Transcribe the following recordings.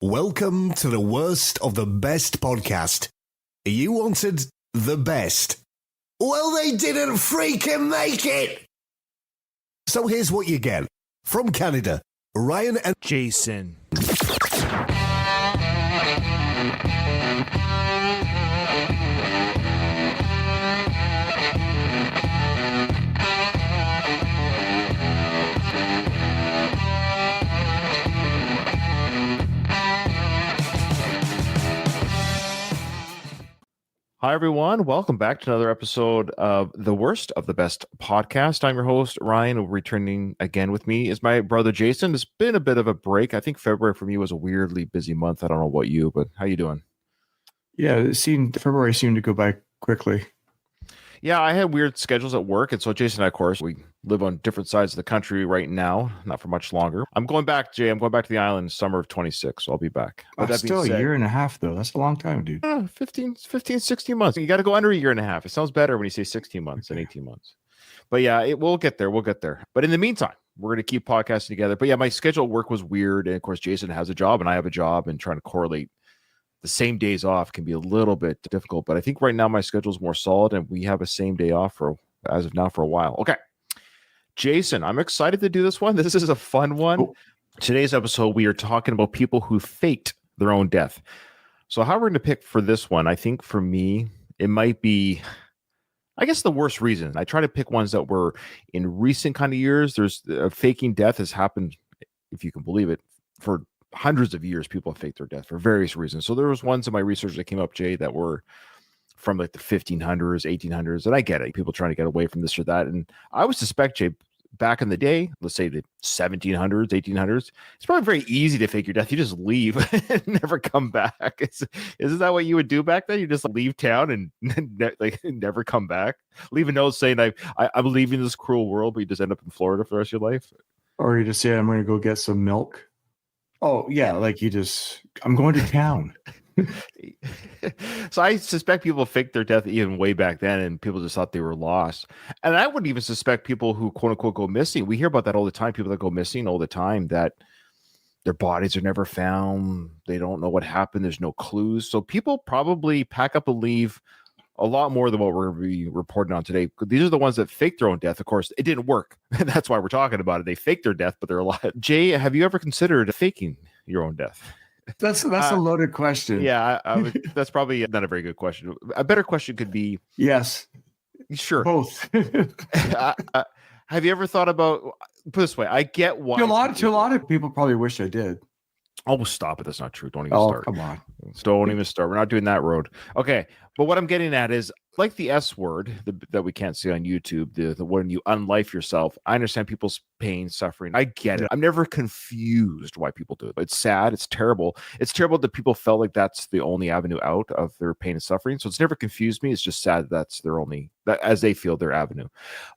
Welcome to the worst of the best podcast. You wanted the best. Well, they didn't freaking make it. So here's what you get. From Canada, Ryan and Jason. Hi, everyone. Welcome back to another episode of the Worst of the Best podcast. I'm your host, Ryan. Returning again with me is my brother, Jason. It's been a bit of a break. I think February for me was a weirdly busy month. I don't know about you, but how you doing? Yeah, February seemed to go by quickly. Yeah, I had weird schedules at work. And so Jason and I, of course, we live on different sides of the country right now, not for much longer. I'm going back, Jay. I'm going back to the island summer of 26, so I'll be back. But that's still a year and a half, though. That's a long time, dude. 15, 16 months. You got to go under a year and a half. It sounds better when you say 16 months than 18 months. But yeah, we'll get there. We'll get there. But in the meantime, we're going to keep podcasting together. But yeah, my schedule at work was weird. And of course, Jason has a job and I have a job, and trying to correlate the same days off can be a little bit difficult. But I think right now my schedule is more solid and we have a same day off as of now for a while. Okay. Jason, I'm excited to do this one. This is a fun one. Oh. Today's episode, we are talking about people who faked their own death. So how we're going to pick for this one, I think for me, it might be, I guess, the worst reason. I try to pick ones that were in recent kind of years. There's faking death has happened, if you can believe it, for hundreds of years. People have faked their death for various reasons. So there was ones in my research that came up, Jay, that were from like the 1500s, 1800s, and I get it. People trying to get away from this or that. And I would suspect, Jay, back in the day, let's say the 1700s, 1800s, it's probably very easy to fake your death. You just leave and never come back. Isn't that what you would do back then? You just leave town and never come back? Leave a note saying, I'm leaving this cruel world, but you just end up in Florida for the rest of your life? Or you just say, I'm going to go get some milk. Oh, yeah, like I'm going to town. So I suspect people faked their death even way back then, and people just thought they were lost. And I would even suspect people who, quote unquote, go missing. We hear about that all the time. People that go missing all the time, that their bodies are never found. They don't know what happened. There's no clues. So people probably pack up and leave a lot more than what we're going to be reporting on today. These are the ones that faked their own death. Of course, it didn't work. That's why we're talking about it. They faked their death, but they're alive. Jay, have you ever considered faking your own death? That's a loaded question. Yeah, that's probably not a very good question. A better question could be yes. Sure. Both. Have you ever thought about, put it this way, I get why. To a lot of people probably wish I did. Oh, stop it. That's not true. Don't even start. Come on. Don't even start. We're not doing that road. Okay. But what I'm getting at is, like the S word that we can't see on YouTube, the when you unlife yourself, I understand people's pain, suffering. I get it. I'm never confused why people do it. It's sad. It's terrible. It's terrible that people felt like that's the only avenue out of their pain and suffering. So it's never confused me. It's just sad that's their only, that as they feel, their avenue.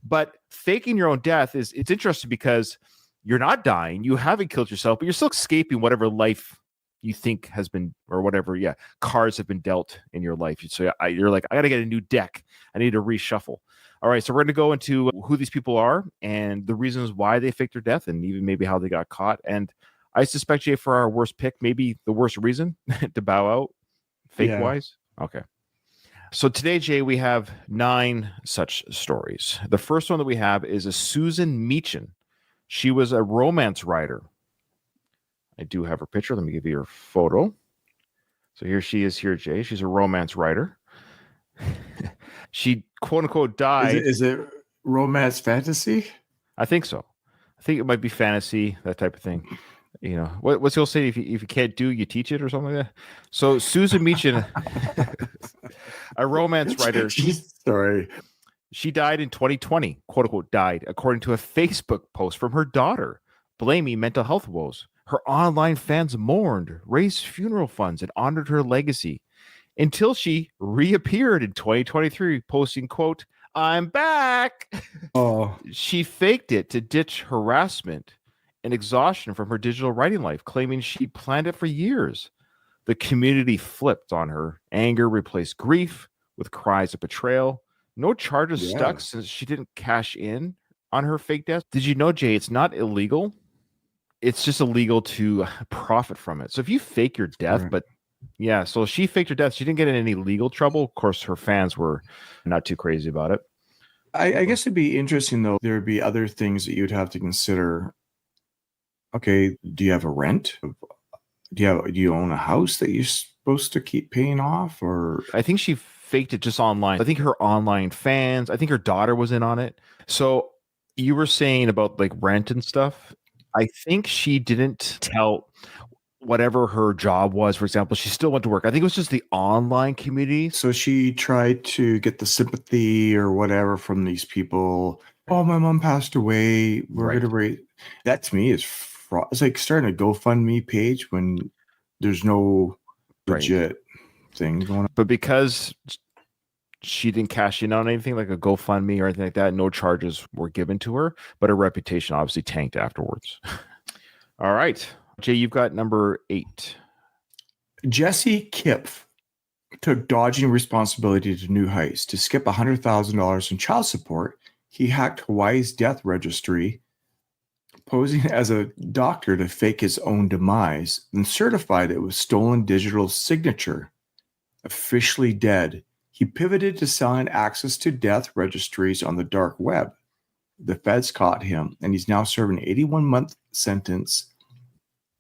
But faking your own death it's interesting because you're not dying. You haven't killed yourself, but you're still escaping whatever life you think has been, or whatever, cards have been dealt in your life. So you're like, I got to get a new deck. I need to reshuffle. All right, so we're going to go into who these people are and the reasons why they faked their death, and even maybe how they got caught. And I suspect, Jay, for our worst pick, maybe the worst reason to bow out, fake-wise. Okay. So today, Jay, we have 9 such stories. The first one that we have is a Susan Meechan. She was a romance writer. I do have her picture. Let me give you her photo. So here she is here, Jay. She's a romance writer. She, quote unquote, died. Is it romance fantasy? I think so. I think it might be fantasy, that type of thing. You know, what's he'll say, if you can't do, you teach it, or something like that. So Susan Meechan, a romance writer. Sorry. She died in 2020, quote unquote, died, according to a Facebook post from her daughter, blaming mental health woes. Her online fans mourned, raised funeral funds, and honored her legacy until she reappeared in 2023, posting, quote, "I'm back." Oh. She faked it to ditch harassment and exhaustion from her digital writing life, claiming she planned it for years. The community flipped on her. Anger replaced grief with cries of betrayal. No charges stuck since she didn't cash in on her fake death. Did you know, Jay, it's not illegal it's just illegal to profit from it. So if you fake your death, Right. but yeah, so she faked her death. She didn't get in any legal trouble. Of course, her fans were not too crazy about it. I guess it'd be interesting though. There'd be other things that you'd have to consider. Okay, do you have a rent? Do you own a house that you're supposed to keep paying off? Or I think she faked it just online. I think her online fans, I think her daughter was in on it. So you were saying about like rent and stuff. I think she didn't tell whatever her job was. For example, she still went to work. I think it was just the online community. so she tried to get the sympathy or whatever from these people. Oh, my mom passed away. We're Right. gonna raise. That to me is fraud. It's like starting a GoFundMe page when there's no Right. legit thing going on. But because she didn't cash in on anything like a GoFundMe or anything like that, no charges were given to her, but her reputation obviously tanked afterwards. All right. Jay, you've got number 8. Jesse Kipf took dodging responsibility to new heights. To skip $100,000 in child support, he hacked Hawaii's death registry, posing as a doctor to fake his own demise, and certified it with stolen digital signature. Officially dead, he pivoted to selling access to death registries on the dark web. The feds caught him, and he's now serving an 81-month sentence.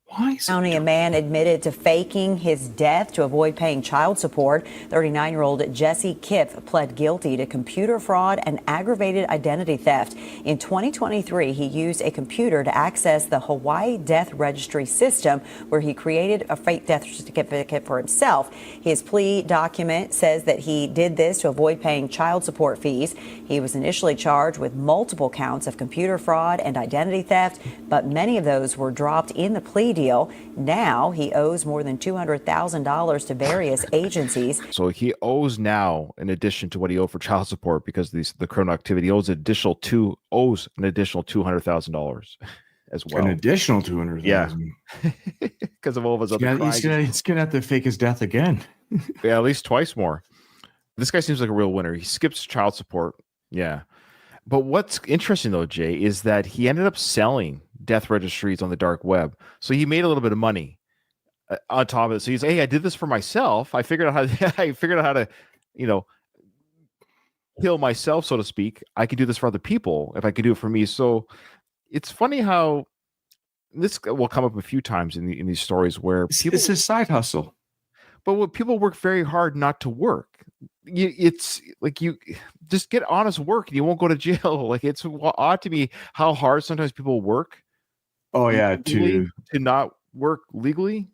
Why is County, a man admitted to faking his death to avoid paying child support. 39-year-old Jesse Kipf pled guilty to computer fraud and aggravated identity theft. In 2023, he used a computer to access the Hawaii Death Registry system, where he created a fake death certificate for himself. His plea document says that he did this to avoid paying child support fees. He was initially charged with multiple counts of computer fraud and identity theft, but many of those were dropped in the plea deal. Now he owes more than $200,000 to various agencies. So he owes now, in addition to what he owed for child support because of the criminal activity, owes an additional $200,000 as well. an additional $200,000? Yeah. Because of all of his other crimes. He's gonna have to fake his death again. Yeah, at least twice more. This guy seems like a real winner. He skips child support. Yeah. But what's interesting, though, Jay, is that he ended up selling death registries on the dark web. So he made a little bit of money on top of it. So he's, hey, I did this for myself. I figured out how to, kill myself, so to speak. I could do this for other people if I could do it for me. So it's funny how this will come up a few times in these stories where people, It's his side hustle. but when people work very hard not to work, it's like you just get honest work and you won't go to jail. Like it's odd to me how hard sometimes people work. Oh yeah, legally to not work legally.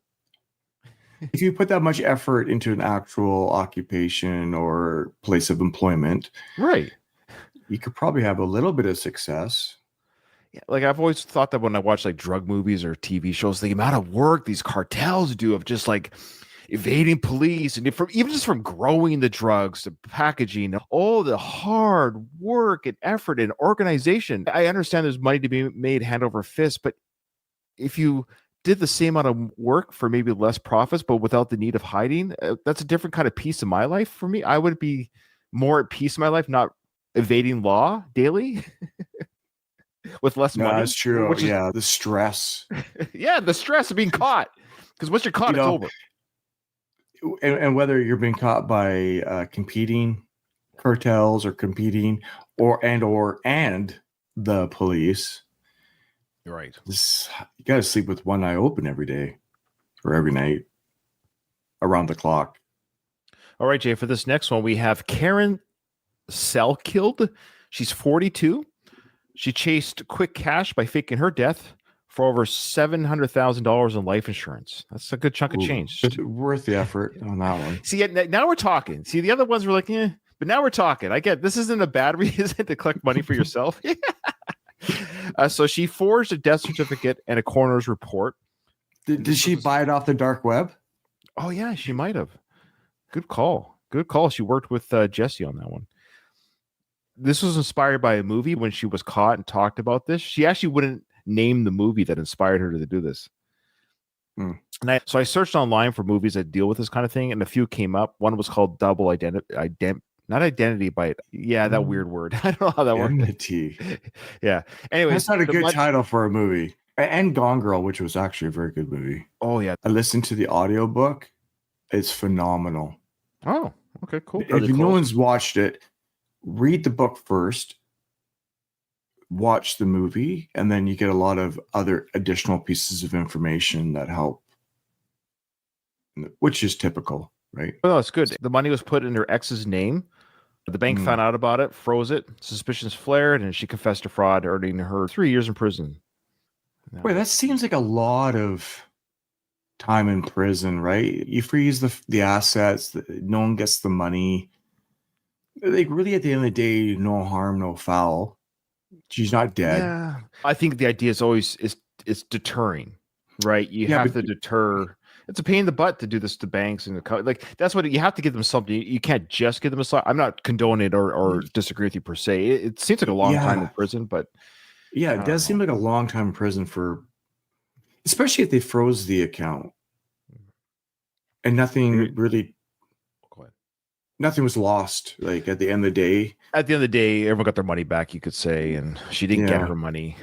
if you put that much effort into an actual occupation or place of employment, Right. you could probably have a little bit of success. Yeah, like I've always thought that when I watch like drug movies or TV shows, the amount of work these cartels do of just like evading police and even just from growing the drugs to packaging, all the hard work and effort and organization. I understand there's money to be made hand over fist, but if you did the same amount of work for maybe less profits, but without the need of hiding, that's a different kind of peace in my life. For me, I would be more at peace in my life, not evading law daily with less No, money. that's true. Which is- Yeah, the stress. Yeah, the stress of being caught. Because once you're caught, You know, it's over. And whether you're being caught by competing cartels or competing and the police, Right. you got to sleep with one eye open every day or every night around the clock. All right, Jay, for this next one, we have Karen Selkild. She's 42. She chased quick cash by faking her death for over $700,000 in life insurance. That's a good chunk of Ooh, change. worth the effort on that one. See, now we're talking. See, the other ones were like, but now we're talking. I get this isn't a bad reason to collect money for yourself. So she forged a death certificate and a coroner's report. Did she buy it off the dark web? Oh, yeah, she might have. Good call. Good call. She worked with Jesse on that one. This was inspired by a movie when she was caught and talked about this. She actually wouldn't name the movie that inspired her to do this. Hmm. And so I searched online for movies that deal with this kind of thing, and a few came up. One was called Double Identity. Not identity, but yeah, that weird word. I don't know how that works. Identity. Yeah. Anyway, That's not a good title for a movie. And Gone Girl, which was actually a very good movie. Oh yeah. I listened to the audiobook. It's phenomenal. Oh, okay, cool. If no one's watched it, read the book first, watch the movie, and then you get a lot of other additional pieces of information that help, which is typical, right? Oh, it's good. The money was put in her ex's name. The bank found out about it, froze it. Suspicions flared, and she confessed to fraud, earning her 3 years in prison. Wait, that seems like a lot of time in prison, right? You freeze the assets, no one gets the money. Like, really, at the end of the day, no harm, no foul. She's not dead. Yeah, I think the idea is always is deterring, right? You have to deter. It's a pain in the butt to do this to banks and like that's what you have to give them something. You can't just give them a. I'm not condoning it or disagree with you per se. It seems like a long time in prison, but yeah, it does seem like a long time in prison for, especially if they froze the account and nothing really. Nothing was lost. Like at the end of the day, everyone got their money back, you could say, and she didn't get her money.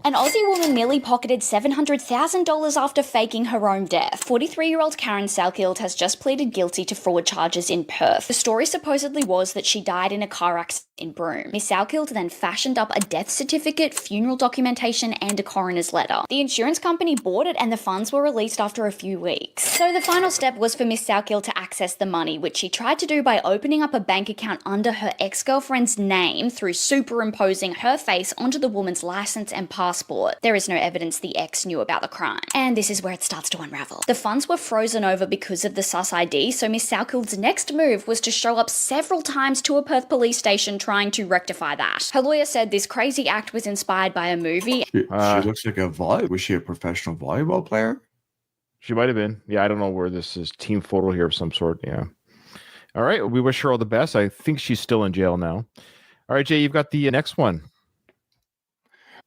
An Aussie woman nearly pocketed $700,000 after faking her own death. 43-year-old Karen Salkild has just pleaded guilty to fraud charges in Perth. The story supposedly was that she died in a car accident in Broome. Miss Salkild then fashioned up a death certificate, funeral documentation, and a coroner's letter. The insurance company bought it and the funds were released after a few weeks. So the final step was for Miss Salkild to access the money, which she tried to do by opening up a bank account under her ex-girlfriend's name through superimposing her face onto the woman's license and passport. There is no evidence the ex knew about the crime. And this is where it starts to unravel. The funds were frozen over because of the sus ID, so Miss Salkild's next move was to show up several times to a Perth police station trying to rectify that. Her lawyer said this crazy act was inspired by a movie. She looks like was she a professional volleyball player? She might have been. Yeah, I don't know where this is. Team photo here of some sort. Yeah. All right. We wish her all the best. I think she's still in jail now. All right, Jay, you've got the next one.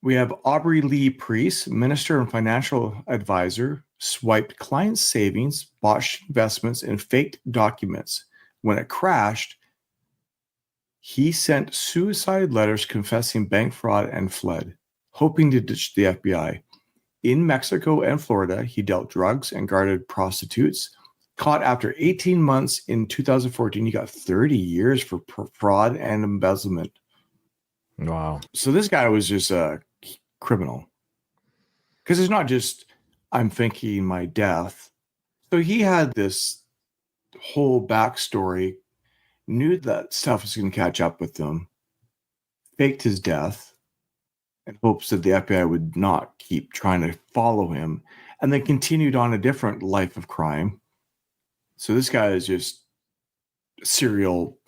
We have Aubrey Lee Priest, minister and financial advisor, swiped clients' savings, botched investments, and faked documents. When it crashed, he sent suicide letters confessing bank fraud and fled, hoping to ditch the FBI. In Mexico and Florida, he dealt drugs and guarded prostitutes. Caught after 18 months in 2014, he got 30 years for fraud and embezzlement. Wow. So this guy was just a criminal. Because it's not just, I'm thinking my death. So he had this whole backstory, knew that stuff was going to catch up with him, faked his death in hopes that the FBI would not keep trying to follow him, and then continued on a different life of crime. So this guy is just a serial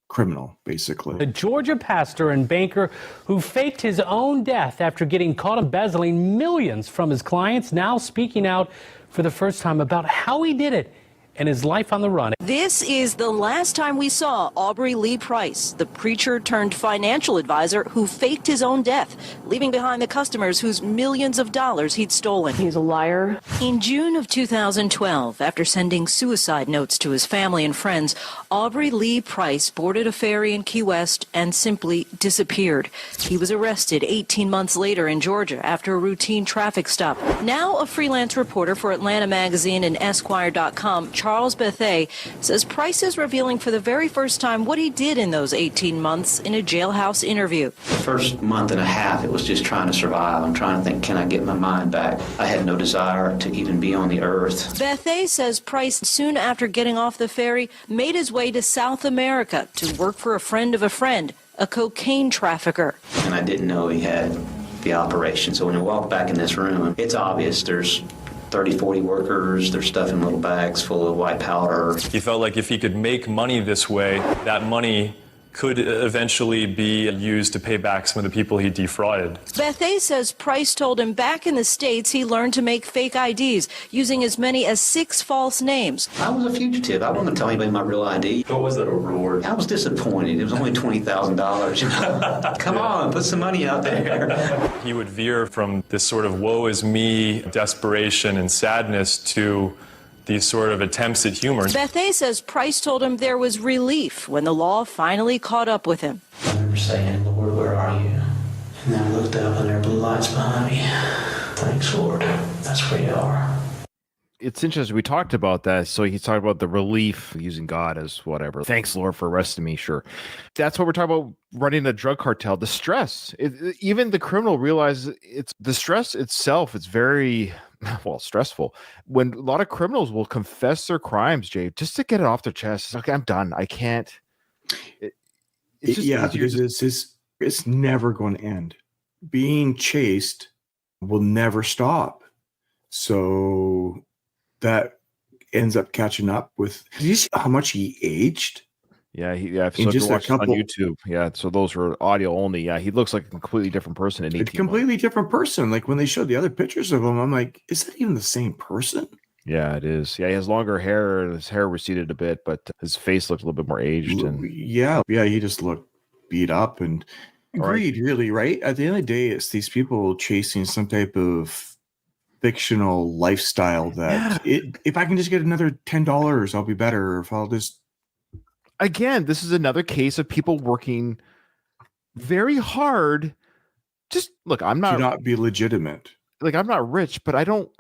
criminal, basically. A Georgia pastor and banker who faked his own death after getting caught embezzling millions from his clients, now speaking out for the first time about how he did it and his life on the run. This is the last time we saw Aubrey Lee Price, the preacher turned financial advisor who faked his own death, leaving behind the customers whose millions of dollars he'd stolen. He's a liar. In June of 2012, after sending suicide notes to his family and friends, Aubrey Lee Price boarded a ferry in Key West and simply disappeared. He was arrested 18 months later in Georgia after a routine traffic stop. Now a freelance reporter for Atlanta Magazine and Esquire.com, Charles Bethay, says Price is revealing for the very first time what he did in those 18 months in a jailhouse interview. The first month and a half, it was just trying to survive. I'm trying to think, can I get my mind back? I had no desire to even be on the earth. Bethay says Price, soon after getting off the ferry, made his way to South America to work for a friend of a friend, a cocaine trafficker. And I didn't know he had the operation. So when I walk back in this room, it's obvious there's 30, 40 workers, they're stuffing little bags full of white powder. He felt like if he could make money this way, that money could eventually be used to pay back some of the people he defrauded. Bethay says Price told him back in the States he learned to make fake IDs, using as many as 6 false names. I was a fugitive. I wasn't telling anybody my real ID. What was the reward? I was disappointed. It was only $20,000. Come on, put some money out there. He would veer from this sort of woe is me, desperation and sadness to these sort of attempts at humor. Bethay says Price told him there was relief when the law finally caught up with him. I remember saying, Lord, where are you? And then I looked up and there were blue lights light's behind me. Thanks, Lord. That's where you are. It's interesting. We talked about that. So he's talking about the relief using God as whatever. Thanks, Lord, for arresting me. Sure. That's what we're talking about running a drug cartel. The stress. Even the criminal realizes it's the stress itself. It's very, well, stressful. When a lot of criminals will confess their crimes, Jay, just to get it off their chest. It's like, I'm done. I can't. It's because it's never going to end. Being chased will never stop. So that ends up catching up with. Did you see how much he aged? Yeah, so in if just you a watch on couple. YouTube. Yeah, so those are audio only. Yeah, he looks like a completely different person in 18 A completely different person. Like when they showed the other pictures of him, I'm like, is that even the same person? Yeah, it is. Yeah, he has longer hair. His hair receded a bit, but his face looked a little bit more aged. And Yeah, he just looked beat up and agreed. Really, right? At the end of the day, it's these people chasing some type of fictional lifestyle that if I can just get another $10, I'll be better. If I'll just again, this is another case of people working very hard. Just look, I'm not to not be legitimate. Like I'm not rich, but I don't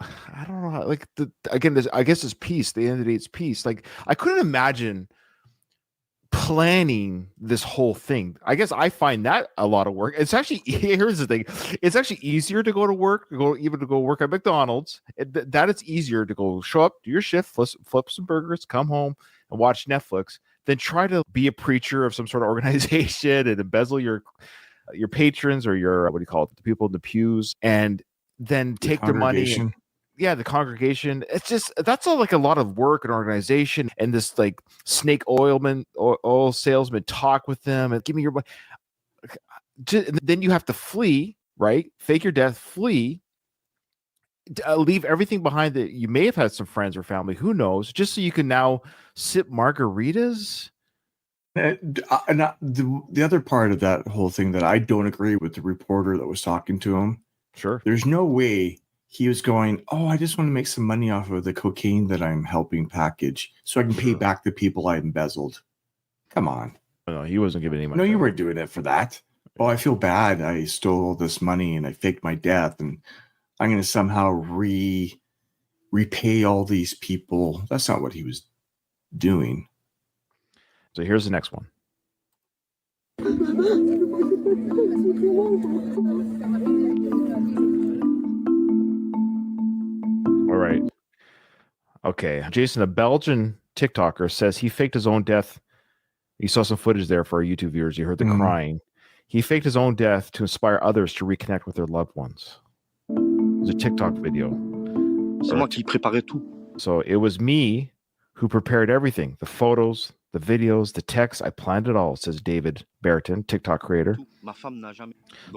know how, like I guess it's peace. At the end of the day, it's peace. Like I couldn't imagine planning this whole thing. I guess I find that a lot of work. It's actually, here's the thing, it's actually easier to go to work, to go work at McDonald's. That it's easier to go show up, do your shift, flip some burgers, come home and watch Netflix, than try to be a preacher of some sort of organization and embezzle your patrons or your, what do you call it, the people in the pews, and then take their money. The congregation. It's just, that's all like a lot of work and organization, and this like snake oil salesman talk with them and give me your money. Then you have to flee, right? Fake your death, flee, leave everything behind that you may have had some friends or family, who knows, just so you can now sip margaritas. And the other part of that whole thing that I don't agree with the reporter that was talking to him. Sure. There's no way he was going, oh, I just want to make some money off of the cocaine that I'm helping package so I can pay back the people I embezzled. Come on. No, he wasn't giving any money. No, you weren't doing it for that. Oh, I feel bad. I stole all this money and I faked my death and I'm going to somehow repay all these people. That's not what he was doing. So here's the next one. All right. Okay. Jason, a Belgian TikToker, says he faked his own death. You saw some footage there for our YouTube viewers. You heard the crying. He faked his own death to inspire others to reconnect with their loved ones. It was a TikTok video. C'est moi qui préparais tout. So it was me who prepared everything. The photos, the videos, the text. I planned it all, says David Barton, TikTok creator.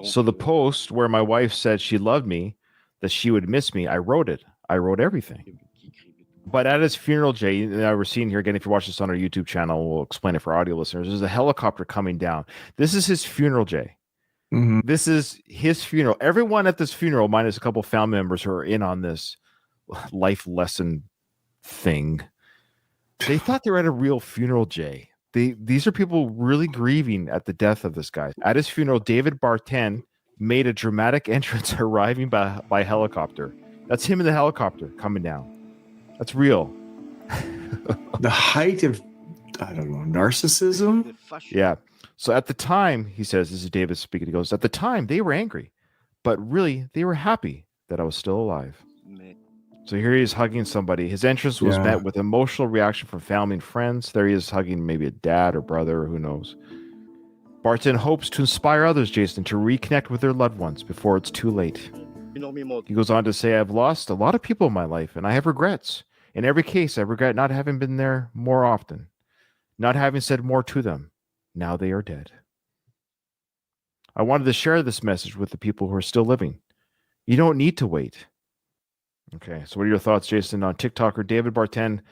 So the post where my wife said she loved me, that she would miss me, I wrote it. I wrote everything. But at his funeral, Jay, and we're seeing here again, if you watch this on our YouTube channel, we'll explain it for audio listeners. There's a helicopter coming down. This is his funeral, Jay. Mm-hmm. This is his funeral. Everyone at this funeral, minus a couple of family members who are in on this life lesson thing, they thought they were at a real funeral, Jay. These are people really grieving at the death of this guy. At his funeral, David Barton made a dramatic entrance, arriving by helicopter. That's him in the helicopter coming down. That's real. The height of, I don't know, narcissism? Yeah. So at the time, he says, this is David speaking, he goes, at the time, they were angry, but really, they were happy that I was still alive. So here he is hugging somebody. His entrance was met with emotional reaction from family and friends. There he is hugging maybe a dad or brother, or who knows. Barton hopes to inspire others, Jason, to reconnect with their loved ones before it's too late. He goes on to say, I've lost a lot of people in my life, and I have regrets. In every case, I regret not having been there more often, not having said more to them. Now they are dead. I wanted to share this message with the people who are still living. You don't need to wait. Okay, so what are your thoughts, Jason, on TikToker David Barton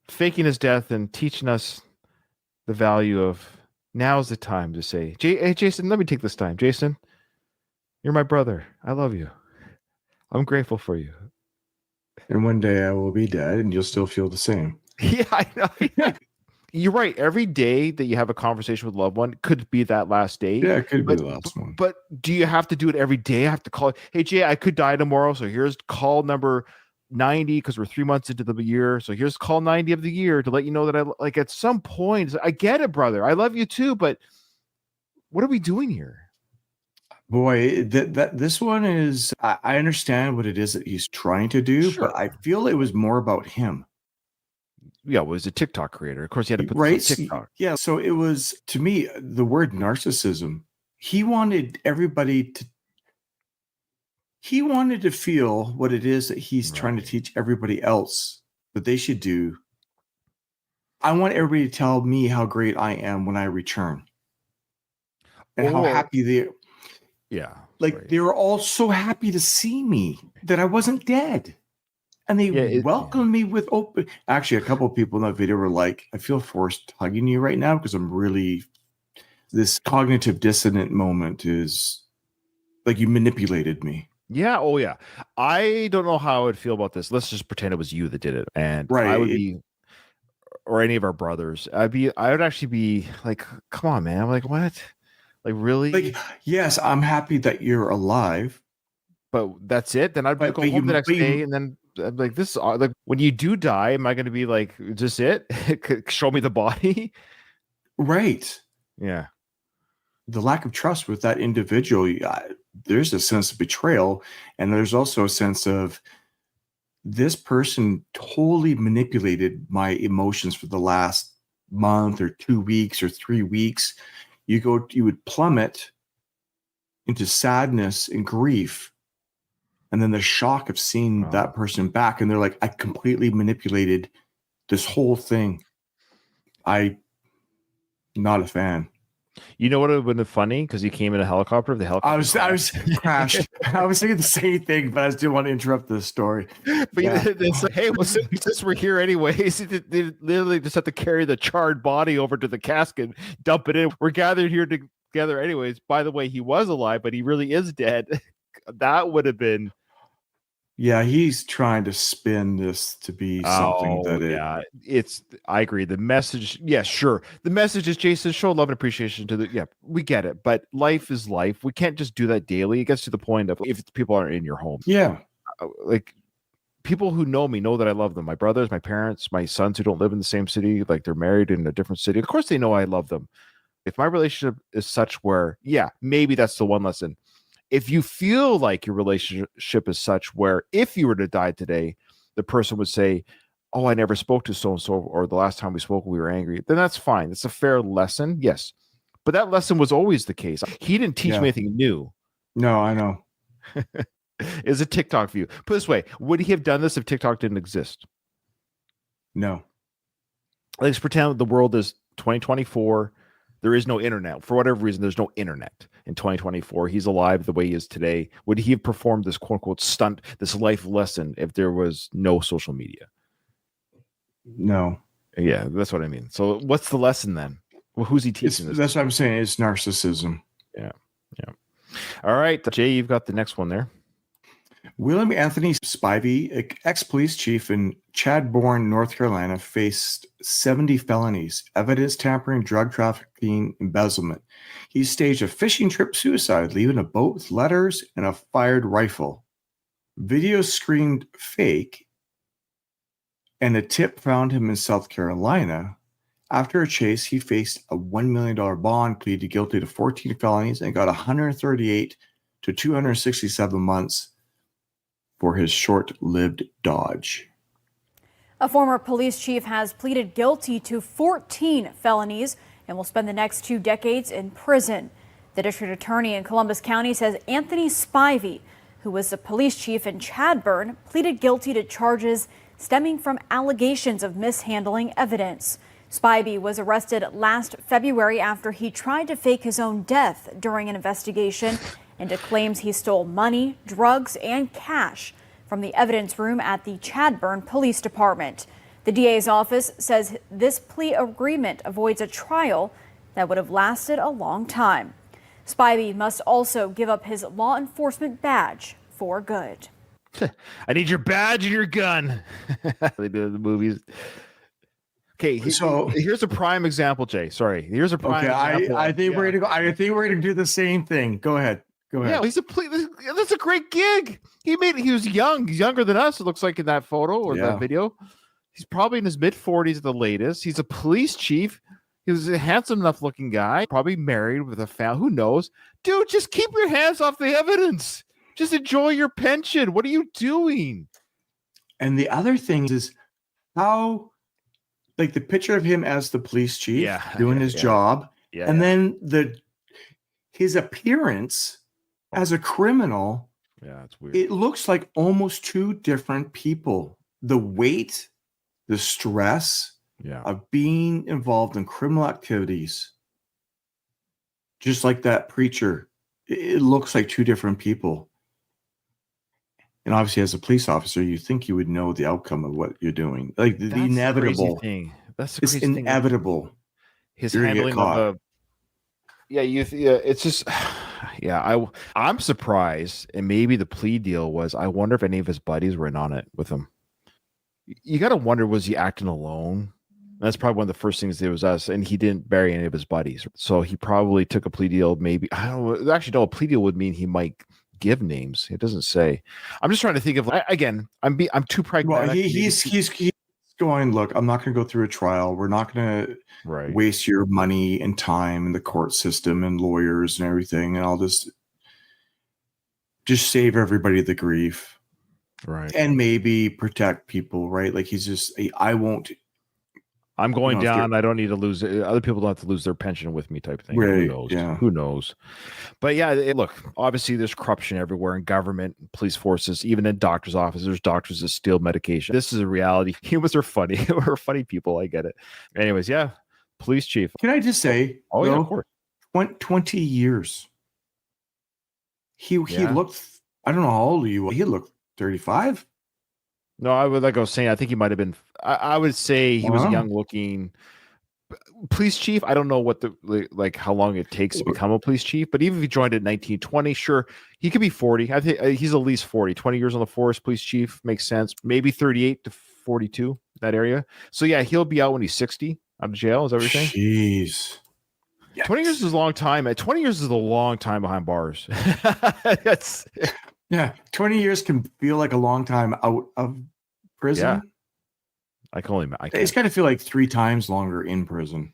faking his death and teaching us the value of now's the time to say, hey, Jason, let me take this time. Jason, you're my brother. I love you. I'm grateful for you. And one day I will be dead and you'll still feel the same. Yeah, I know. you're right. Every day that you have a conversation with a loved one could be that last day. Yeah, it could be the last one. But do you have to do it every day? I have to call, hey, Jay, I could die tomorrow. So here's call number 90 because we're 3 months into the year. So here's call 90 of the year to let you know that I like at some point, I get it, brother. I love you too. But what are we doing here? Boy, this one is, I understand what it is that he's trying to do, but I feel it was more about him. Yeah, well, he was a TikTok creator. Of course, he had to put Right? this on TikTok. Yeah. So it was, to me, the word narcissism. He wanted to feel what it is that he's trying to teach everybody else that they should do. I want everybody to tell me how great I am when I return. And how happy they are. Yeah. Like they were all so happy to see me that I wasn't dead. And they welcomed me with open. Actually, a couple of people in that video were like, I feel forced hugging you right now because I'm really, this cognitive dissonant moment is like you manipulated me. Yeah. Oh, yeah. I don't know how I would feel about this. Let's just pretend it was you that did it. And I would be, or any of our brothers, I would actually be like, come on, man. I'm like, what? Like, really? Like, yes, I'm happy that you're alive. But that's it? Then I'd go home the next day and then I'm like, this is like, when you do die, am I going to be like, is this it? Show me the body? Right. Yeah. The lack of trust with that individual, there's a sense of betrayal. And there's also a sense of this person totally manipulated my emotions for the last month or 2 weeks or 3 weeks. You would plummet into sadness and grief. And then the shock of seeing that person back. And they're like, I completely manipulated this whole thing. I'm not a fan. You know what would have been funny? Because he came in a helicopter. The helicopter. I was crashed. I was thinking the same thing, but I didn't want to interrupt the story. But it's like, hey, well, since we're here anyways, they literally just have to carry the charred body over to the casket, dump it in. We're gathered here together anyways. By the way, he was alive, but he really is dead. That would have been. Yeah, he's trying to spin this to be something I agree. The message, sure. The message is, Jason, show love and appreciation to we get it. But life is life. We can't just do that daily. It gets to the point of if people aren't in your home. Yeah. Like people who know me know that I love them. My brothers, my parents, my sons who don't live in the same city, like they're married in a different city. Of course they know I love them. If my relationship is such where, maybe that's the one lesson. If you feel like your relationship is such where if you were to die today, the person would say, oh, I never spoke to so-and-so, or the last time we spoke, we were angry, then that's fine. It's a fair lesson. Yes. But that lesson was always the case. He didn't teach me anything new. No, I know. It's a TikTok view. Put it this way, would he have done this if TikTok didn't exist? No. Let's pretend the world is 2024. There is no internet. For whatever reason, there's no internet in 2024. He's alive the way he is today. Would he have performed this quote unquote stunt, this life lesson, if there was no social media? No. Yeah, that's what I mean. So what's the lesson then? Well, who's he teaching this? That's what I'm saying. It's narcissism. Yeah. All right, Jay, you've got the next one there. William Anthony Spivey, ex-police chief in Chadbourne, North Carolina, faced 70 felonies, evidence tampering, drug trafficking, embezzlement. He staged a fishing trip suicide, leaving a boat with letters and a fired rifle. Video screamed fake, and a tip found him in South Carolina. After a chase, he faced a $1 million bond, pleaded guilty to 14 felonies, and got 138 to 267 months for his short-lived dodge. A former police chief has pleaded guilty to 14 felonies and will spend the next 2 decades in prison. The district attorney in Columbus County says Anthony Spivey, who was the police chief in Chadbourne, pleaded guilty to charges stemming from allegations of mishandling evidence. Spivey was arrested last February after he tried to fake his own death during an investigation into claims he stole money, drugs, and cash from the evidence room at the Chadbourne Police Department. The DA's office says this plea agreement avoids a trial that would have lasted a long time. Spivey must also give up his law enforcement badge for good. I need your badge and your gun. They do in the movies. Okay, here's a prime example, Jay. Sorry, here's a prime. Example. I think we're gonna go. I think we're gonna do the same thing. Go ahead. Yeah, that's a great gig. He was young. He's younger than us. It looks like in that photo or that video. He's probably in his mid-40s at the latest. He's a police chief. He was a handsome enough looking guy, probably married with a family. Who knows? Dude, just keep your hands off the evidence. Just enjoy your pension. What are you doing? And the other thing is how, like the picture of him as the police chief doing his job, and then his appearance as a criminal. Yeah, it's weird. It looks like almost two different people. The weight, the stress of being involved in criminal activities, just like that preacher, it looks like two different people. And obviously, as a police officer, you think you would know the outcome of what you're doing. Like the inevitable thing. That's the it's crazy thing. inevitable. His handling of it's just I'm surprised, and maybe the plea deal was. I wonder if any of his buddies were in on it with him. You got to wonder, was he acting alone? That's probably one of the first things there was us, and he didn't bury any of his buddies, so he probably took a plea deal. Maybe I don't know. Actually, no, a plea deal would mean he might give names. It doesn't say. I'm just trying to think of again. I'm too pragmatic. Well, he's going. Look, I'm not going to go through a trial. We're not going to waste your money and time in the court system and lawyers and everything, and I'll just save everybody the grief. Right. And maybe protect people, right? Like he's just, I won't. I'm going down. I don't need to lose. Other people don't have to lose their pension with me type thing. Right, Who knows? yeah. Who knows? But look, obviously there's corruption everywhere in government, police forces, even in doctors' offices. There's doctors that steal medication. This is a reality. Humans are funny. We're funny people. I get it. Anyways, police chief. Can I just say, yeah, of course. 20 years. He looked, I don't know how old you were. He looked 35. No, I was saying, I think he might have been. I would say he was young looking. Police chief. I don't know what how long it takes to become a police chief, but even if he joined at 1920, sure, he could be 40. I think he's at least 40. 20 years on the force, police chief makes sense. Maybe 38 to 42, that area. So he'll be out when he's 60 out of jail. Is that what you're saying? Jeez. 20 years is a long time. 20 years is a long time behind bars. 20 years can feel like a long time out of prison. Yeah. I it's got to feel like 3 times longer in prison.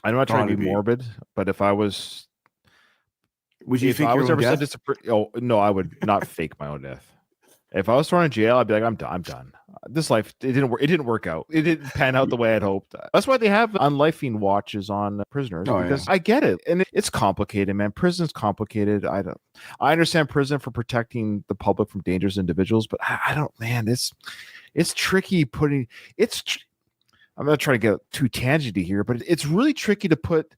I'm not trying to be morbid, but if I was, if I was ever sentenced to, no, I would not fake my own death. If I was thrown in jail, I'd be like, I'm done. This life, it didn't work out. It didn't pan out the way I'd hoped. That's why they have unlifing watches on prisoners, because I get it. And it's complicated, man. Prison's complicated. I understand prison for protecting the public from dangerous individuals, but I don't, man, it's tricky I'm not trying to get too tangenty here, but it's really tricky to put.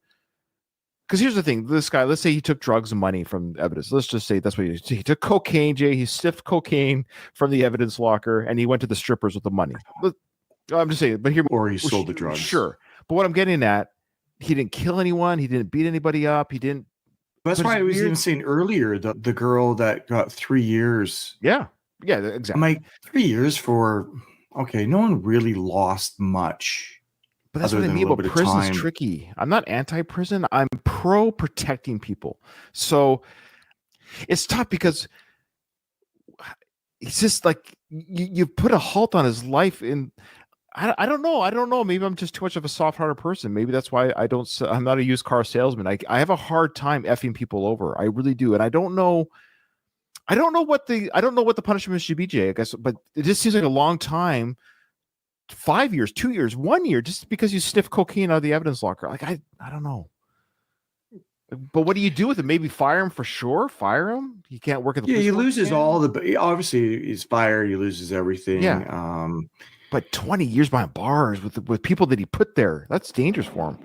Because here's the thing, this guy, let's say he took drugs and money from evidence. Let's just say that's what he did. He took cocaine, Jay. He sniffed cocaine from the evidence locker, and he went to the strippers with the money. I'm just saying, but here, or he sold the drugs. Sure, but what I'm getting at, he didn't kill anyone. He didn't beat anybody up. He didn't. That's why I was even saying earlier the girl that got 3 years. Yeah, exactly. I'm like 3 years for no one really lost much. But that's what I mean about prison's tricky. I'm not anti-prison. I'm pro-protecting people. So it's tough because it's just like you put a halt on his life. I don't know. Maybe I'm just too much of a soft-hearted person. Maybe that's why I'm not a used car salesman. I have a hard time effing people over. I really do. And I don't know what the punishment should be, Jay, I guess, but it just seems like a long time. 5 years, 2 years, 1 year, just because you sniff cocaine out of the evidence locker. Like, I don't know. But what do you do with it? Maybe fire him for sure. Fire him. He can't work at the police he loses obviously he's fired. He loses everything. Yeah. But 20 years behind bars with people that he put there, that's dangerous for him.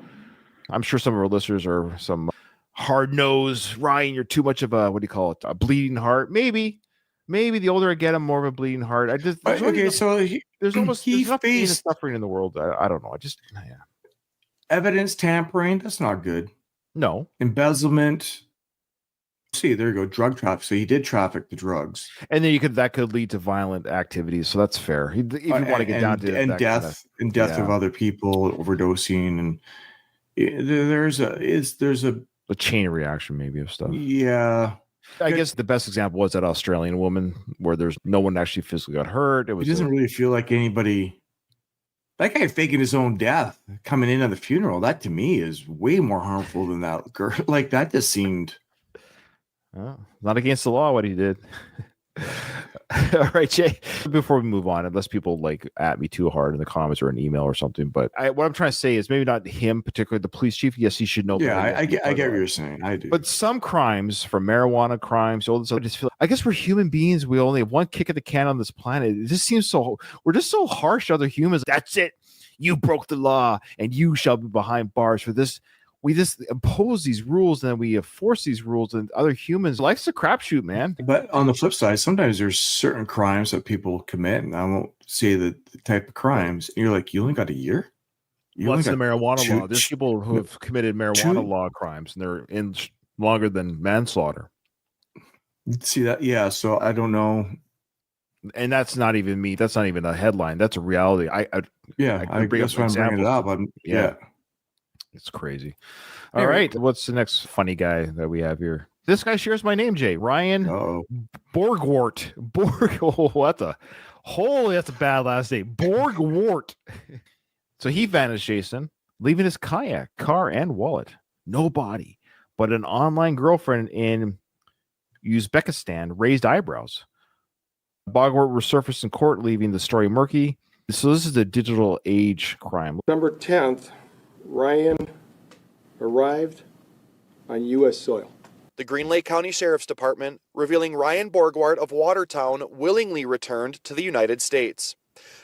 I'm sure some of our listeners are some hard-nosed, Ryan, you're too much of a, what do you call it? A bleeding heart. Maybe the older I get, I'm more of a bleeding heart. There's almost enough suffering in the world. I don't know. Evidence tampering. That's not good. No. Embezzlement. See, there you go, drug traffic. So he did traffic the drugs, And then that could lead to violent activities. So that's fair. If you want to get down to that death yeah. of other people overdosing, and there's a chain reaction maybe of stuff. Yeah. I guess the best example was that Australian woman where there's no one actually physically got hurt. It doesn't really feel like anybody. That guy faking his own death coming in on the funeral. That to me is way more harmful than that girl. Like that just seemed. Not against the law what he did. All right, Jay. Before we move on, unless people like at me too hard in the comments or an email or something, but what I'm trying to say is maybe not him particularly, the police chief. Yes, he should know. Yeah, I get what you're saying. I do. But some crimes, from marijuana crimes, all this, I just feel. I guess we're human beings. We only have one kick of the can on this planet. It just seems so. We're just so harsh to other humans. That's it. You broke the law, and you shall be behind bars for this. We just impose these rules and then we enforce these rules and other humans. Life's a crapshoot, man. But on the flip side, sometimes there's certain crimes that people commit, and I won't say the type of crimes. And you're like, you only got a year? What's the marijuana law? There's people who have committed marijuana law crimes and they're in longer than manslaughter. See that? Yeah. So I don't know. And that's not even me. That's not even a headline. That's a reality. I that's why I'm bringing it up. Yeah. It's crazy. All right. What's the next funny guy that we have here? This guy shares my name, Jay. Ryan Borgwart. Holy, that's a bad last name. Borgwart. So he vanished, Jason, leaving his kayak, car, and wallet. No body, but an online girlfriend in Uzbekistan raised eyebrows. Borgwart resurfaced in court, leaving the story murky. So this is a digital age crime. November 10th, Ryan arrived on U.S. soil. The Green Lake County Sheriff's Department revealing Ryan Borgwart of Watertown willingly returned to the United States.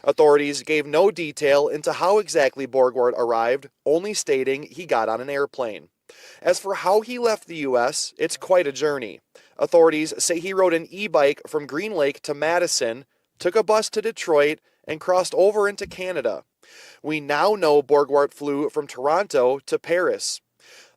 Authorities gave no detail into how exactly Borgwart arrived, only stating he got on an airplane. As for how he left the U.S., it's quite a journey. Authorities say he rode an e-bike from Green Lake to Madison, took a bus to Detroit, and crossed over into Canada. We now know Borgwart flew from Toronto to Paris.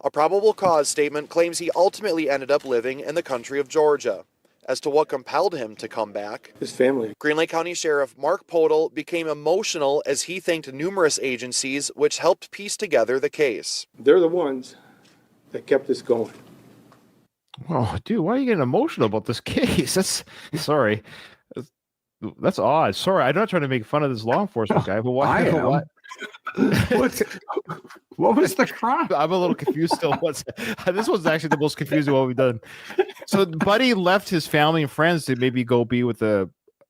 A probable cause statement claims he ultimately ended up living in the country of Georgia. As to what compelled him to come back, his family. Green Lake County Sheriff Mark Podol became emotional as he thanked numerous agencies which helped piece together the case. They're the ones that kept this going. Oh, dude, why are you getting emotional about this case? That's odd. Sorry, I'm not trying to make fun of this law enforcement guy, but why? What was the crime? I'm a little confused still. This was actually the most confusing one we've done. So, Buddy left his family and friends to maybe go be with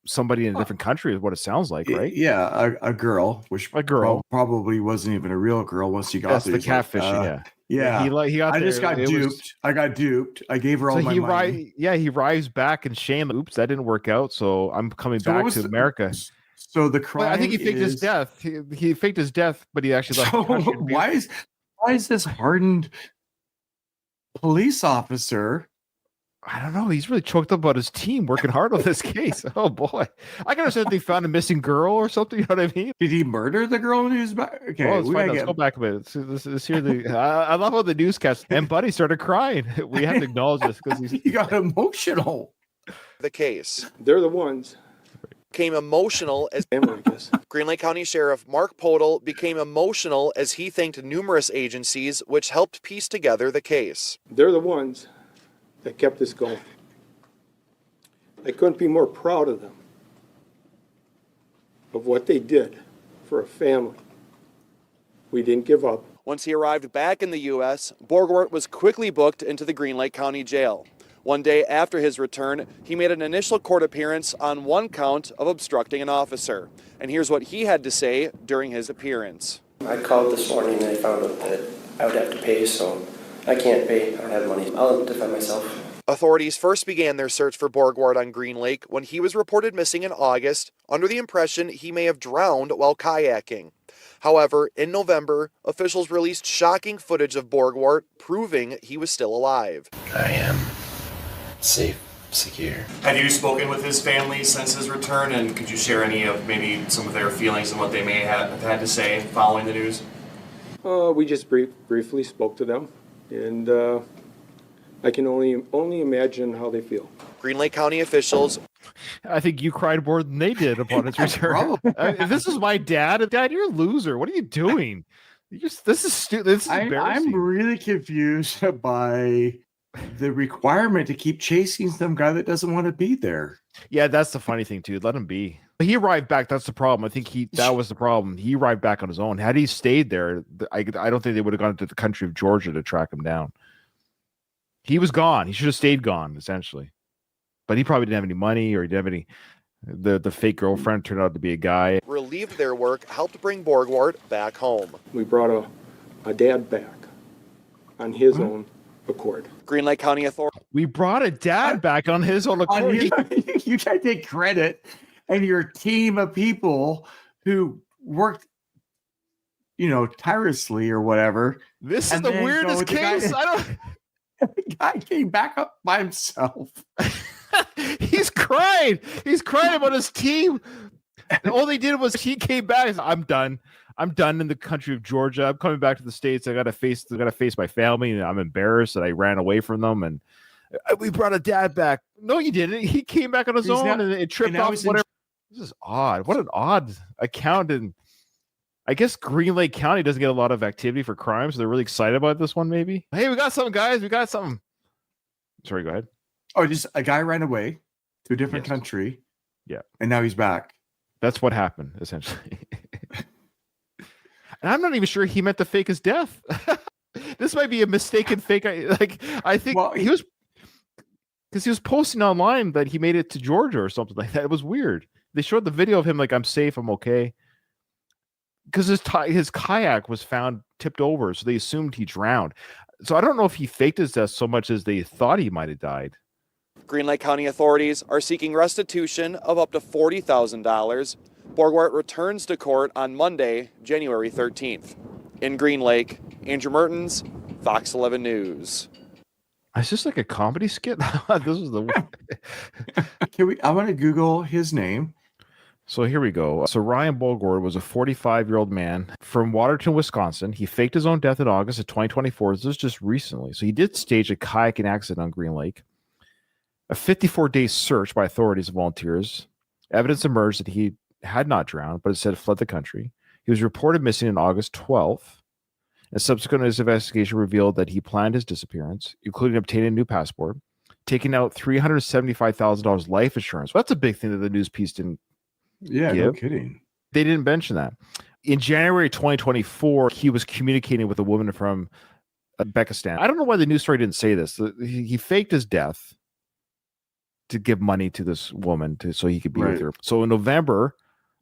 somebody in a different country, is what it sounds like, right? Yeah, a girl, which probably wasn't even a real girl once he got there. That's the catfishing, yeah. He got I just got duped. I got duped. I gave her all my money. He arrives back in shame. Oops, that didn't work out. So I'm coming back to America. So the crime. Well, I think he faked his death. He faked his death, but he actually left. Why is this hardened police officer? I don't know. He's really choked up about his team working hard on this case. Oh boy, I can understand if they found a missing girl or something. You know what I mean? Did he murder the girl who's back? Okay, let's go back a minute. Let's hear I love how the newscast and Buddy started crying. We have to acknowledge this because he got emotional. The case. They're the ones. Became emotional as Green Lake County Sheriff Mark Podol became emotional as he thanked numerous agencies which helped piece together the case. They're the ones that kept this going. I couldn't be more proud of them, of what they did for a family. We didn't give up. Once he arrived back in the U.S., Borgwart was quickly booked into the Green Lake County Jail. One day after his return, he made an initial court appearance on one count of obstructing an officer. And here's what he had to say during his appearance. I called this morning and I found out that I would have to pay, so I can't pay. I don't have money. I'll defend myself. Authorities first began their search for Borgwart on Green Lake when he was reported missing in August, under the impression he may have drowned while kayaking. However, in November, officials released shocking footage of Borgwart, proving he was still alive. I am safe, secure. Have you spoken with his family since his return, and could you share any of maybe some of their feelings and what they may have had to say following the news? We just briefly spoke to them, and I can only imagine how they feel. Green Lake County officials. I think you cried more than they did upon his return. If this is my dad, you're a loser. What are you doing? This is stupid. This is embarrassing. I'm really confused by the requirement to keep chasing some guy that doesn't want to be there. Yeah, that's the funny thing too. Let him be. He arrived back. That's the problem. I think that was the problem. He arrived back on his own. Had he stayed there, I don't think they would have gone to the country of Georgia to track him down. He was gone. He should have stayed gone, essentially. But he probably didn't have any money, or he didn't have any. The fake girlfriend turned out to be a guy. Relieved their work helped bring Borgward back home. We brought a dad back on his own accord. Green Lake County authorities. We brought a dad back on his own accord. You try to take credit, and your team of people who worked, tirelessly or whatever. This is the weirdest case. The guy came back up by himself. He's crying. He's crying about his team. And all they did was he came back and said, I'm done. I'm done in the country of Georgia. I'm coming back to the States. I gotta face my family, and I'm embarrassed that I ran away from them. And we brought a dad back. No, you didn't. He came back on his own, and it tripped off. Whatever. This is odd. What an odd account. And I guess Green Lake County doesn't get a lot of activity for crime, so they're really excited about this one. Maybe. Hey, we got something, guys. We got something. Sorry, go ahead. Oh, just a guy ran away to a different country. Yeah. And now he's back. That's what happened, essentially. And I'm not even sure he meant to fake his death. This might be a mistaken fake. I think he was, because he was posting online that he made it to Georgia or something like that. It was weird. They showed the video of him like, I'm safe, I'm okay. Because his kayak was found tipped over, so they assumed he drowned. So I don't know if he faked his death so much as they thought he might have died. Green Lake County authorities are seeking restitution of up to $40,000. Borgward returns to court on Monday, January 13th. In Green Lake, Andrew Mertens, Fox 11 News. Is this like a comedy skit? This is the. I want to Google his name. So here we go. So Ryan Borgward was a 45-year-old man from Waterton, Wisconsin. He faked his own death in August of 2024. This was just recently. So he did stage a kayaking accident on Green Lake. A 54-day search by authorities and volunteers. Evidence emerged that he had not drowned, but instead fled the country. He was reported missing on August 12th. And subsequent investigation revealed that he planned his disappearance, including obtaining a new passport, taking out $375,000 life insurance. Well, that's a big thing that the news piece didn't give. No kidding. They didn't mention that. In January 2024, he was communicating with a woman from Uzbekistan. I don't know why the news story didn't say this. He faked his death to give money to this woman so he could be with her. So in November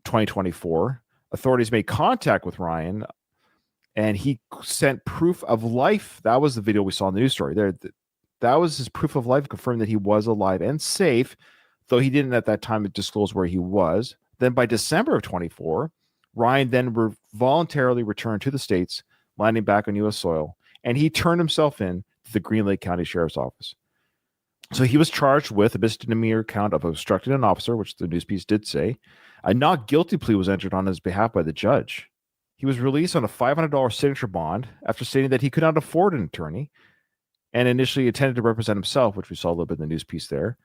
2024, authorities made contact with Ryan, and he sent proof of life. That was the video we saw in the news story there. That was his proof of life, confirming that he was alive and safe, though he didn't at that time disclose where he was. Then by December of 24, Ryan then voluntarily returned to the States, landing back on U.S. soil, and he turned himself in to the Green Lake County Sheriff's Office. So he was charged with a misdemeanor count of obstructing an officer, which the news piece did say. A not guilty plea was entered on his behalf by the judge. He was released on a $500 signature bond after stating that he could not afford an attorney and initially intended to represent himself, which we saw a little bit in the news piece there.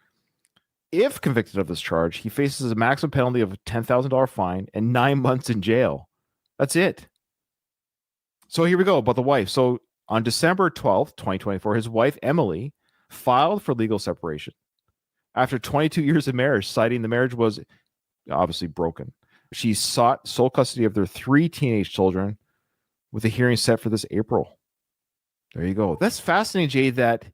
If convicted of this charge, he faces a maximum penalty of a $10,000 fine and 9 months in jail. That's it. So here we go about the wife. So on December 12th, 2024, his wife, Emily, filed for legal separation after 22 years of marriage, citing the marriage was obviously broken. She sought sole custody of their 3 teenage children with a hearing set for this April. There you go. That's fascinating, Jay, that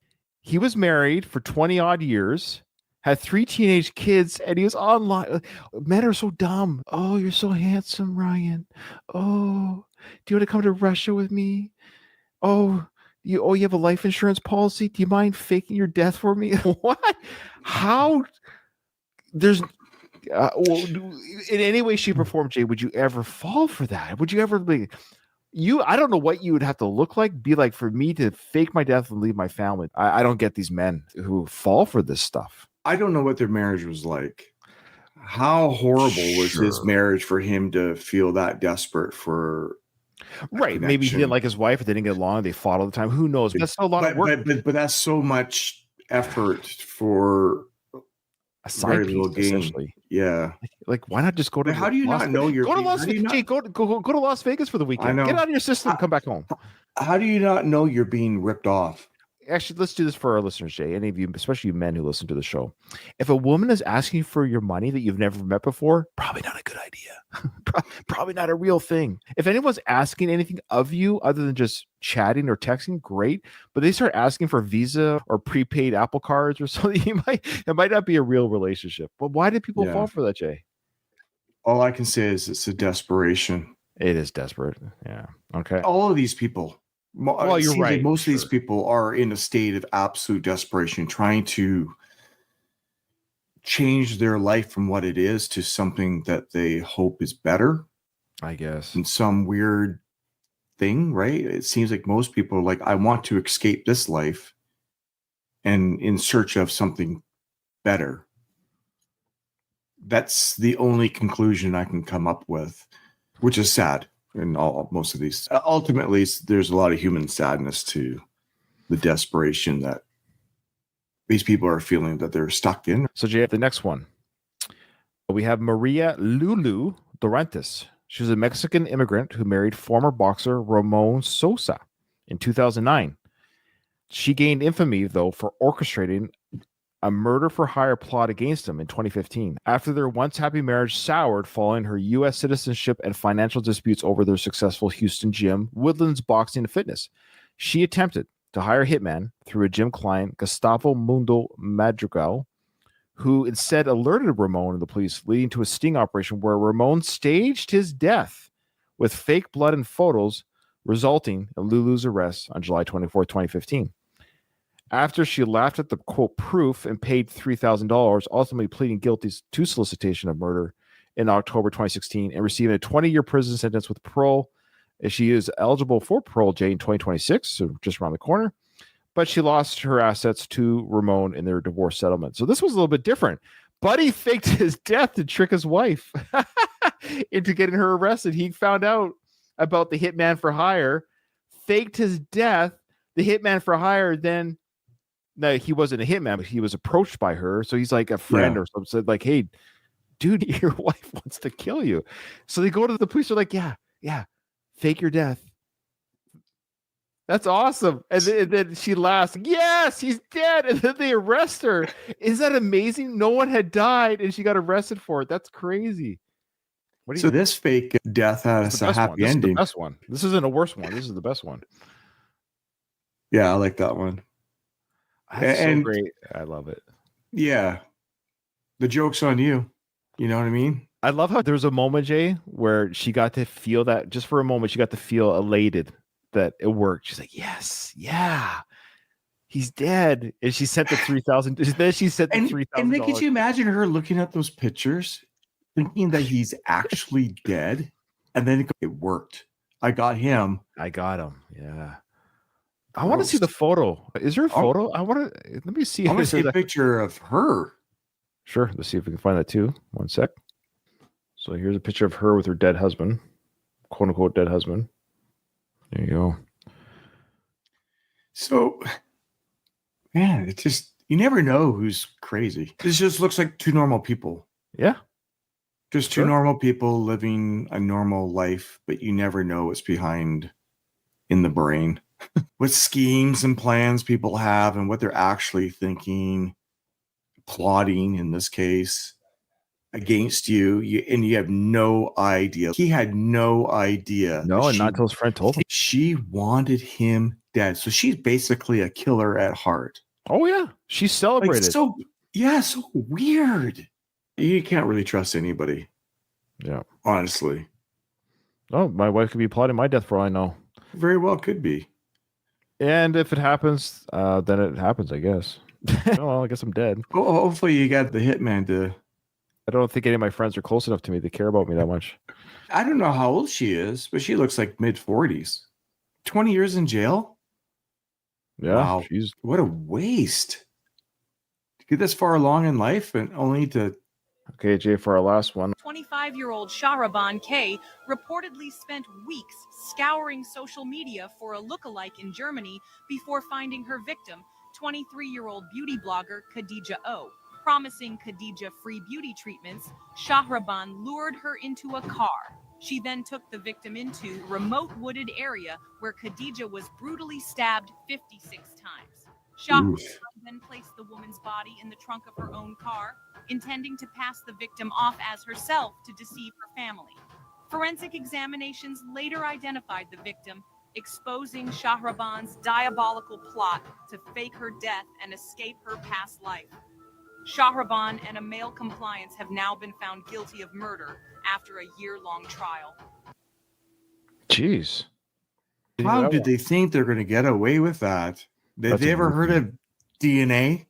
he was married for 20 odd years, had 3 teenage kids, and he was online. Men are so dumb. Oh, you're so handsome, Ryan. Oh, do you want to come to Russia with me? Oh, you have a life insurance policy? Do you mind faking your death for me? What? How? There's in any way, shape, or form, Jay, would you ever fall for that? Would you ever be I don't know what you would have to look like, be like for me to fake my death and leave my family. I don't get these men who fall for this stuff. I don't know what their marriage was like. How horrible was his marriage for him to feel that desperate for Right. Maybe he didn't like his wife, they didn't get along, they fought all the time. Who knows? That's a lot of work. But that's so much effort for a side little piece, gain. essentially. Yeah. Like, why not just go to how do you not know you're go to being- Las how do you Vegas? Jay, go to Las Vegas for the weekend. know. Get out of your system and come back home. How do you not know you're being ripped off? Actually, let's do this for our listeners, Jay. Any of you, especially you men who listen to the show. If a woman is asking for your money that you've never met before, probably not a good idea. Probably not a real thing. If anyone's asking anything of you other than just chatting or texting, great. But they start asking for Visa or prepaid Apple cards or something, it might not be a real relationship. But why did people fall for that, Jay? All I can say is it's a desperation. It is desperate. Yeah. Okay. All of these people. Well, it you're seems like right, most of these people are in a state of absolute desperation, trying to change their life from what it is to something that they hope is better. I guess. In some weird thing, right? It seems like most people are like, I want to escape this life and in search of something better. That's the only conclusion I can come up with, which is sad. In most of these, ultimately, there's a lot of human sadness to the desperation that these people are feeling that they're stuck in. So, Jay, the next one, we have Maria Lulu Dorantes. She was a Mexican immigrant who married former boxer Ramon Sosa in 2009. She gained infamy, though, for orchestrating a murder-for-hire plot against him in 2015 after their once-happy marriage soured following her U.S. citizenship and financial disputes over their successful Houston gym, Woodlands Boxing and Fitness. She attempted to hire a hitman through a gym client, Gustavo Mundo Madrigal, who instead alerted Ramon and the police, leading to a sting operation where Ramon staged his death with fake blood and photos, resulting in Lulu's arrest on July 24, 2015. After she laughed at the quote proof and paid $3,000, ultimately pleading guilty to solicitation of murder in October 2016 and receiving a 20-year prison sentence with parole. She is eligible for parole, Jay, in 2026, so just around the corner. But she lost her assets to Ramon in their divorce settlement. So this was a little bit different. Buddy faked his death to trick his wife into getting her arrested. He found out about the hitman for hire, faked his death. The hitman for hire then. No, he wasn't a hitman, but he was approached by her. So he's like a friend or something. Said like, "Hey, dude, your wife wants to kill you." So they go to the police. They're like, "Yeah, fake your death." That's awesome. And then she laughs. Yes, he's dead. And then they arrest her. Is that amazing? No one had died, and she got arrested for it. That's crazy. So this fake death has a happy ending. This is the best one. This isn't a worse one. This is the best one. Yeah, I like that one. That's so great. I love it. Yeah. The joke's on you. You know what I mean? I love how there's a moment, Jay, where she got to feel that just for a moment, she got to feel elated that it worked. She's like, yes, yeah, he's dead. And she sent the 3,000. Then she sent the 3,000. And then could you imagine her looking at those pictures, thinking that he's actually dead? And then it worked. I got him. Yeah. I want to see the photo. Is there a photo? I want to. Let me see. I want to see a picture of her. Sure. Let's see if we can find that too. One sec. So here's a picture of her with her dead husband, quote unquote dead husband. There you go. So, man, it's just you never know who's crazy. This just looks like two normal people. Yeah. Just two normal people living a normal life, but you never know what's behind in the brain. What schemes and plans people have and what they're actually thinking, plotting in this case, against you, and you have no idea. He had no idea. No, and not until his friend told him. She wanted him dead. So she's basically a killer at heart. Oh, yeah. She's celebrated. So weird. You can't really trust anybody. Yeah. Honestly. Oh, my wife could be plotting my death for all I know. Very well could be. And if it happens, then it happens, I guess. Well, I guess I'm dead. Well, hopefully you got the hitman to... I don't think any of my friends are close enough to me to care about me that much. I don't know how old she is, but she looks like mid-40s. 20 years in jail? Yeah. Wow. What a waste. To get this far along in life and only to... Okay, Jay, for our last one. 25-year-old Shahraban K reportedly spent weeks scouring social media for a lookalike in Germany before finding her victim, 23-year-old beauty blogger Khadija O. Promising Khadija free beauty treatments, Shahraban lured her into a car. She then took the victim into a remote wooded area where Khadija was brutally stabbed 56 times. Shahraban then placed the woman's body in the trunk of her own car, intending to pass the victim off as herself to deceive her family. Forensic examinations later identified the victim, exposing Shahraban's diabolical plot to fake her death and escape her past life. Shahraban and a male compliance have now been found guilty of murder after a year-long trial. Jeez. How did they think they're going to get away with that? Did they ever heard of DNA?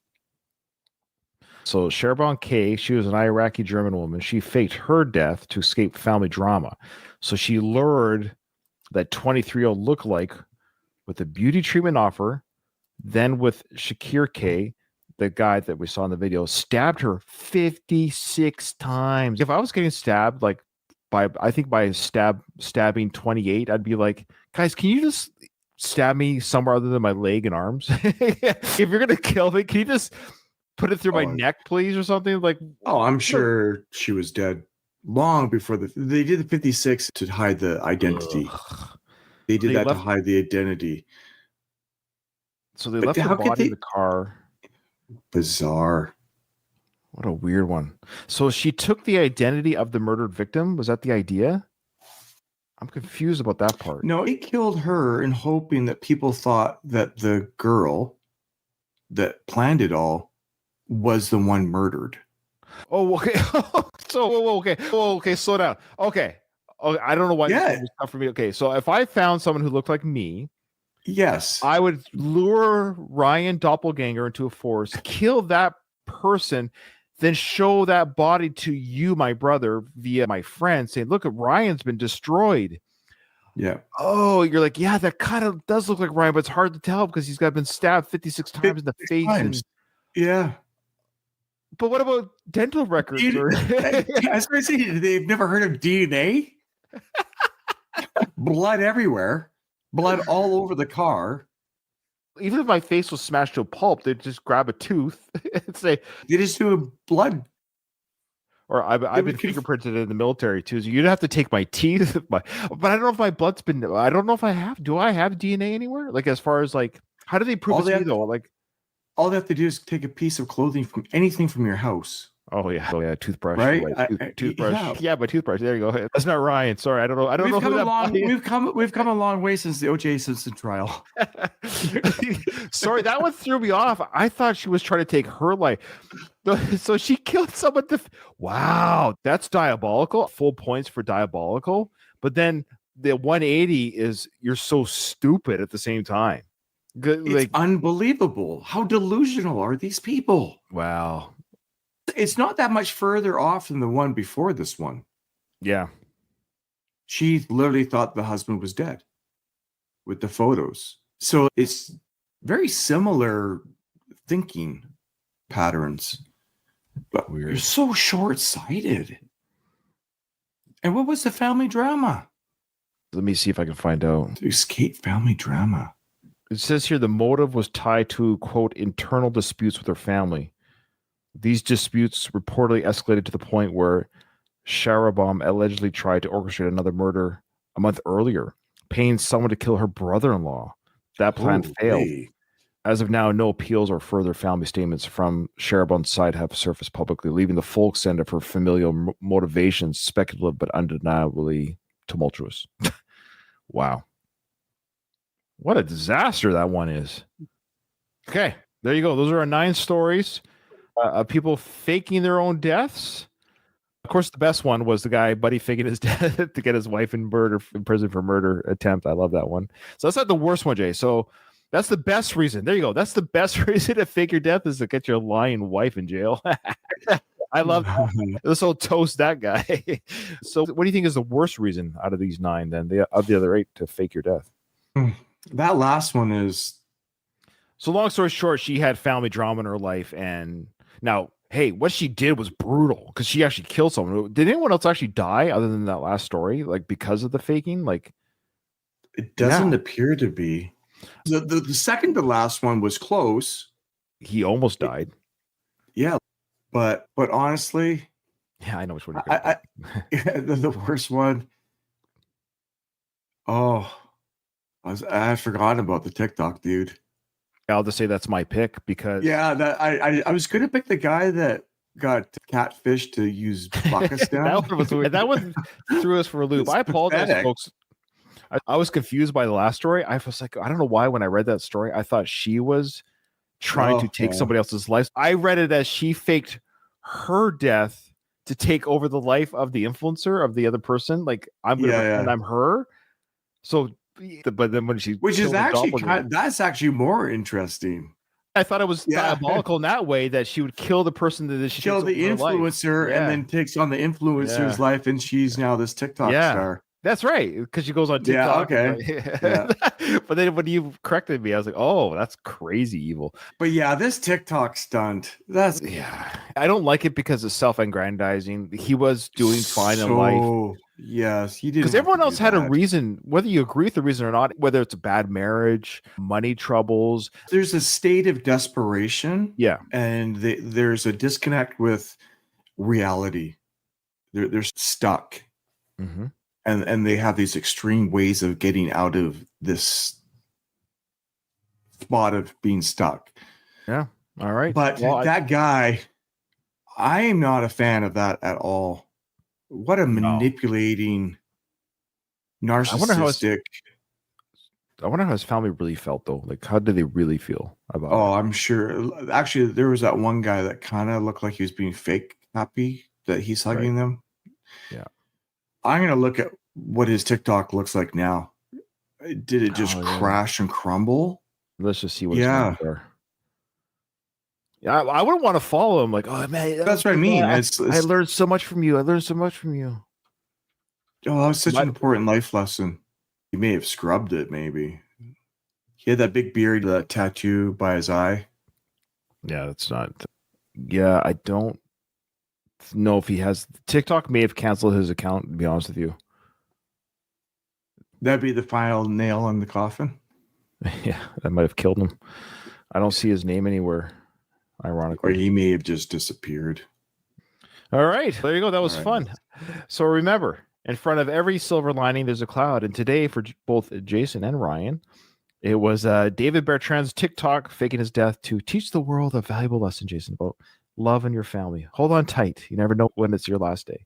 So Shahraban K, she was an Iraqi German woman. She faked her death to escape family drama. So she lured that 23-year-old lookalike with a beauty treatment offer, then with Shakir K, the guy that we saw in the video, stabbed her 56 times. If I was getting stabbed, like by stabbing 28, I'd be like, guys, can you just stab me somewhere other than my leg and arms? If you're gonna kill me, can you just put it through my neck, please, or something? Like, oh, I'm sure she was dead long before they did the 56 to hide the identity. They did that to hide the identity. So they left her body in the car. Bizarre. What a weird one. So she took the identity of the murdered victim. Was that the idea? I'm confused about that part. No, he killed her in hoping that people thought that the girl that planned it all was the one murdered. Oh, okay. Okay. Slow down. Okay. I don't know why this is tough for me. Okay, so if I found someone who looked like me, yes, I would lure Ryan Doppelganger into a forest, kill that person, then show that body to you, my brother, via my friend, saying, "Look, Ryan's been destroyed." Yeah. Oh, you're like, yeah, that kind of does look like Ryan, but it's hard to tell because he's been stabbed 56 times in the face. And... yeah. But what about dental records? I was going to say, they've never heard of DNA? Blood everywhere. Blood all over the car. Even if my face was smashed to a pulp, they'd just grab a tooth and say, "They just do a blood." Or I've been fingerprinted in the military too. So you'd have to take my teeth, but I don't know if my blood's been. I don't know if I have. Do I have DNA anywhere? Like as far as like, how do they prove it's me though? Like, all they have to do is take a piece of clothing from anything from your house. Oh yeah, toothbrush, right? Toothbrush, yeah, but toothbrush. There you go. That's not Ryan. Sorry, I don't know. Who that we've come a long way since the O.J. Simpson trial. Sorry, that one threw me off. I thought she was trying to take her life, so she killed someone. Wow, that's diabolical. Full points for diabolical. But then the 180 is you're so stupid at the same time. It's unbelievable. How delusional are these people? Wow. It's not that much further off than the one before this one. Yeah. She literally thought the husband was dead with the photos. So it's very similar thinking patterns. But you're so short-sighted. And what was the family drama? Let me see if I can find out. To escape family drama. It says here the motive was tied to, quote, internal disputes with her family. These disputes reportedly escalated to the point where Shahraban allegedly tried to orchestrate another murder a month earlier, paying someone to kill her brother-in-law. That plan failed. As of now, no appeals or further family statements from Shahraban's side have surfaced publicly, leaving the full extent of her familial motivations speculative but undeniably tumultuous. Wow. What a disaster that one is. Okay, there you go. Those are our 9 stories. Of people faking their own deaths. Of course, the best one was the guy Buddy faking his death to get his wife in prison for murder attempt. I love that one. So that's not the worst one, Jay. So that's the best reason. There you go. That's the best reason to fake your death is to get your lying wife in jail. I love that. This will toast that guy. So what do you think is the worst reason out of these 9 then, of the other 8 to fake your death? That last one is... So long story short, she had family drama in her life and... Now, hey, what she did was brutal because she actually killed someone. Did anyone else actually die other than that last story? Like because of the faking? Like it doesn't appear to be. The second to last one was close. He almost died. Yeah, but honestly, yeah, I know which one you're going the worst one. Oh, I forgot about the TikTok dude. I'll just say that's my pick because that I was going to pick the guy that got catfish to use Pakistan. that one was weird. That one threw us for a loop. It's I apologize, pathetic. folks. I was confused by the last story. I was like, I don't know why when I read that story, I thought she was trying to take somebody else's life. I read it as she faked her death to take over the life of the influencer of the other person. Like I'm gonna pretend I'm her. So, but then when she, which is killed the actually doppelganger- that's actually more interesting. I thought it was diabolical in that way that she would kill the person that she Kill takes the over her life. influencer and then takes on the influencer's life, and she's now this TikTok star. That's right, because she goes on TikTok. Yeah, okay. Yeah. But then when you corrected me, I was like, "Oh, that's crazy evil." But yeah, this TikTok stunt, that's I don't like it because it's self-aggrandizing. He was doing fine in life. Yes, he did. Because everyone else had a reason, whether you agree with the reason or not, whether it's a bad marriage, money troubles. There's a state of desperation. Yeah. And there's a disconnect with reality. They're stuck. Mm-hmm. And they have these extreme ways of getting out of this spot of being stuck. Yeah. All right. But that guy, I am not a fan of that at all. What a manipulating, narcissistic. I wonder how his family really felt, though. Like, how did they really feel about it? Oh, I'm sure. Actually, there was that one guy that kind of looked like he was being fake happy that he's hugging them. Yeah. I'm going to look at what his TikTok looks like now. Did it just crash and crumble? Let's just see what's going on there. Yeah, I wouldn't want to follow him. Like, oh man, that's what I mean. I learned so much from you. I learned so much from you. Oh, that was such an important life lesson. He may have scrubbed it. Maybe he had that big beard, that tattoo by his eye. Yeah, that's not. Yeah, I don't know if he has. TikTok may have canceled his account. To be honest with you, that'd be the final nail in the coffin. Yeah, that might have killed him. I don't see his name anywhere. Ironically, or he may have just disappeared. All right, there you go. That was fun. So remember, in front of every silver lining, there's a cloud. And today, for both Jason and Ryan, it was David Bertrand's TikTok faking his death to teach the world a valuable lesson, Jason, about love and your family. Hold on tight. You never know when it's your last day.